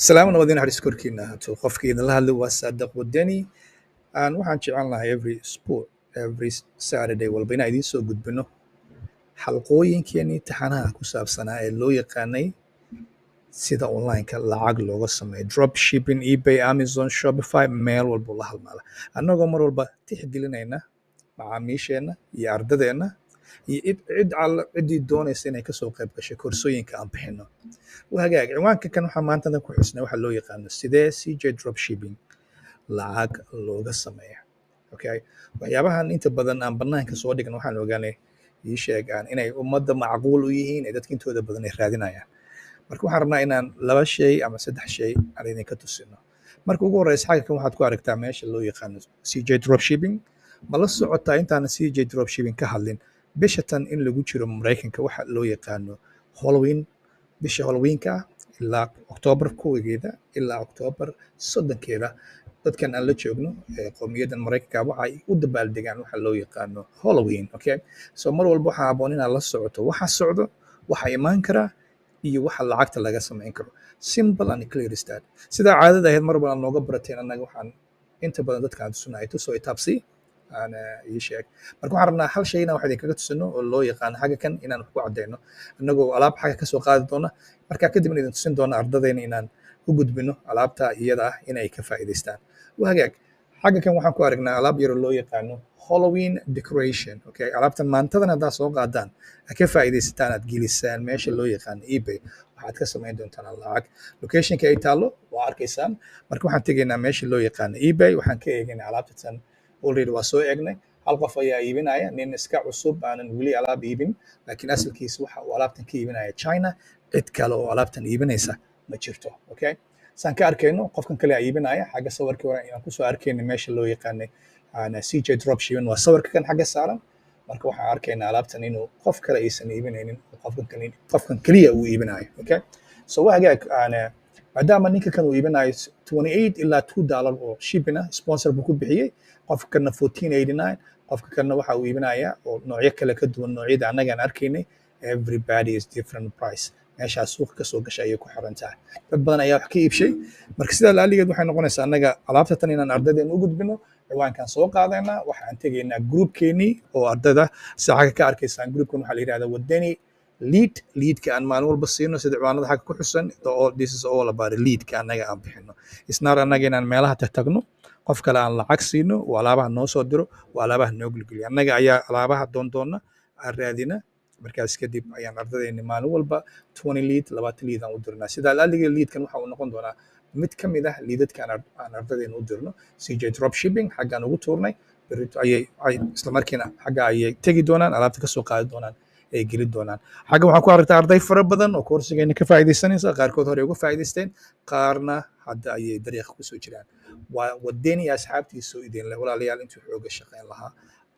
Salaam nabadin haris korkiina to qofkiina la hadlo waa Saadaq Wadani waxaan jeclaan lahaa every Saturday walba inaan idiin soo gudbino xalqooyinkeenii taxanaha ku saabsanaa ee loo yaqaanay sida online-ka lacag looga sameeyo dropshipping, eBay, Amazon, Shopify, meel walba la halmaala annagoo mar walba tixgelinayna macaamiisheenna iyo ardadeenna iyo ciddii doonaysa inay kasoo qayb gasho koorsooyinka aan bixino. Wahagaag ciwaanka kan waxaa maanta ku xusnay waxa loo yaqaano sidee CJ dropshipping lacag looga sameeyo. Okay, waxyaabahan inta badan aan banaanka soo dhigno waxaan ogaanay ii sheegaan inay ummadda macquul u yihiin ee dadka intooda badan ay raadinayaan. Marka waxaan rabnaa inaan 2 shay ama 3 shay aan idinka tusino. Marka ugu horeysa xagga kan waxaad ku aragtaa meesha loo yaqaano CJ dropshipping. Ma la socotaa intaan CJ dropshipping ka hadlin bishatan in lagu jiro Mareykanka waxa loo yaqaano Halloween, bisha Halloweenka ilaa October 1 ilaa October 3 dadkan aan la joogno qowmiyaddan Mareykanka waxay u dabaaldegaan waxa loo yaqaano Halloween. Okay, so mar walba waxaa habboon inaad la socoto waxa socdo, waxa imaan kara iyo waxa lacagta laga sameyn karo. Simple and clear is that. Sida caadada ahayd mar walba nooga barateen annaga waxaan inta badan dadka aan tusinay tusoo taabsi aan ii sheeg. Marka waxaan rabnaa hal shayna wax idinkaga tusino oo loo yaqaan xagga kan inaan wax ku cadeyno annagoo alaab xagga ka soo qaadi doona marka kadib idin tusin doona ardadayna inaan u gudbino alaabta iyada ah inay ka faa'iideystaan. Wahagaag xagga kan waxaan ku aragnaa alaab yar oo loo yaqaano Halloween decoration. Okay, alaabtan maantadan haddaad soo qaadaan ka faa'iideysataan aad gelisaan meesha loo yaqaano eBay waxaad ka samayn doontaan lacag. Locationka ay taalo waa arkaysaan. Marka waxaan tegaynaa meesha loo yaqaano eBay waxaan ka eegaynaa alaabtan already waa soo eegnay. Hal qof ayaa iibinaya nin iska cusub aanan weli alaab iibin laakiin asalkiisa waxa uu alaabtan ka iibinaya China cid kale oo alaabtan iibinaysa ma jirto. Okay, saan ka arkayno qofkan kale iibinaya xagga sawirka aan ku soo arkayno meesha loo yaqaanay CJ dropshipping waa sawirka kan xagga saaran. Marka waxaan arkaynaa alaabtan inuu qof kale aysan iibinaynin qofkan kaliya uu iibinayo. Okay, so wahagaag maadaama ninka kan uu iibinayo 28 ilaa $2 oo shipping ah sponsor buu ku bixiyay qofkana 14.89 qofka kana waxa uu iibinaya oo noocyo kale ka duwan noocyada annaga aan arkaynay. Everybody is different price. meeshaas suuqa ka soo gashay ayay ku xiran tahay. Dad badan ayaa wax ka iibshay. Marka sidaa laaligeed waxay noqonaysaa annaga alaabta tan inaan ardadeen u gudbino ciwaankan soo qaadaynaa waxaan tegaynaa groupkeenii oo ardada saacada ka arkaysaan groupkan waxaa la yidhahdaa Wadani leadka aan maalin walba siino sida ciwaanada xagga ku xusan this is all about leadka annaga aan bixino. Isnaar annaga inaan meelaha tagno qof kale aan lacag siino oo alaabaha noo soo diro oo alaabaha noo gulguliyo annaga ayaa alaabaha doondoona aan raadina markaas kadib ayaan ardadeenna maalin walba 20 lead 20 lead aan u dirnaa. Sidaa laaligeed leadkan waxa uu noqon doonaa mid ka mid ah liidadka aan ardadeenna u dirno CJ dropshipping xaggaan ugu tuurnay berrito ayay isla markiina xagga ayay tegi doonaan alaabta ka soo qaadi doonaan ay geli doonaan. Xagga waxaan ku aragtaa arday fara badan oo koorsigeena ka faa'iideysanaysa qaarkood hore uga faa'iideysteen qaarna hadda ayay dariiqa ku soo jiraan. waa Wadani asxaabtiisu idin leh walaalayaal intuu xooga shaqeyn lahaa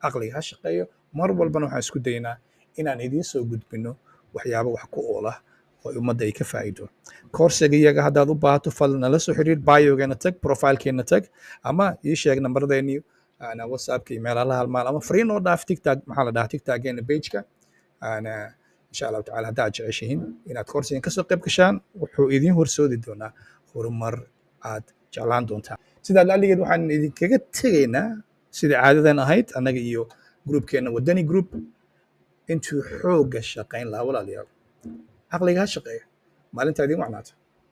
aqliga ha shaqeeyo mar walbana waxaan isku daynaa inaan idiin soo gudbino waxyaabo wax ku ool ah oo ummadda ay ka faa'iido. Koorsiga iyaga haddaad u baahato fadlan nala soo xiriir biogeena tag profilkeena tag ama ii sheeg nambardeennii whatsappka iyo meelaha la halmaal ama fariin oo dhaaf tiktok maxaa la dhahaa tiktokgeena pageka insha allahu tacaala haddaad jeceshihiin inaad koorsigan kasoo qayb gashaan wuxuu idiin horsoodi doonaa horumar aad jeclaan doontaan. sidaa laaligeed waxaan idinkaga tegaynaa sida caadadan ahayd annaga iyo groupkeena Wadani group intuu xooga shaqeyn lahaa walaalayaal aqliga ha shaqeeyo maalinta idiin wacnaato.